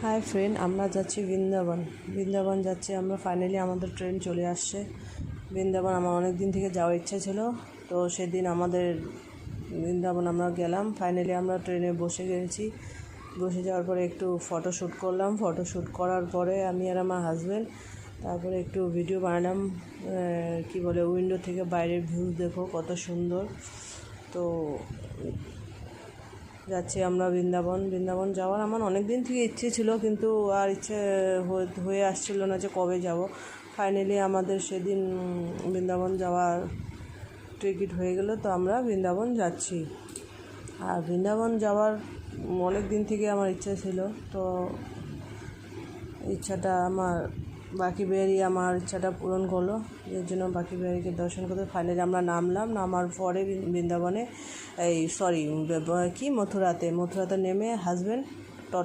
Hi friend, আমরা যাচ্ছি বৃন্দাবন যাচ্ছি আমরা। ফাইনালি আমাদের ট্রেন চলে আসছে। বৃন্দাবন আমার অনেক দিন থেকে যাওয়ার ইচ্ছা ছিল, তো সেদিন আমাদের বৃন্দাবন আমরা গেলাম। ফাইনালি আমরা ট্রেনে বসে গেছি। বসে যাওয়ার পরে একটু ফটোশ্যুট করলাম। ফটোশ্যুট করার পরে আমি আর আমার হাজব্যান্ড তারপরে একটু ভিডিও বানালাম। কি বলে, উইন্ডো থেকে বাইরের ভিউ দেখো কত সুন্দর। তো যাচ্ছি আমরা বৃন্দাবন যাওয়ার আমার অনেক দিন থেকে ইচ্ছে ছিল, কিন্তু আর ইচ্ছে হয়ে আসছিল না যে কবে যাব। ফাইনালি আমাদের সেদিন বৃন্দাবন যাওয়ার টিকিট হয়ে গেল, তো আমরা বৃন্দাবন যাচ্ছি। আর বৃন্দাবন যাওয়ার অনেক দিন থেকে আমার ইচ্ছা ছিল, তো ইচ্ছাটা আমার বাঁকি বিহারি আমার ইচ্ছাটা পূরণ করলো। এর জন্য বাঁকি বিহারিকে দর্শন করতে ফাইনালি আমরা নামার পরে বৃন্দাবনে মথুরাতে নেমে হাজব্যান্ড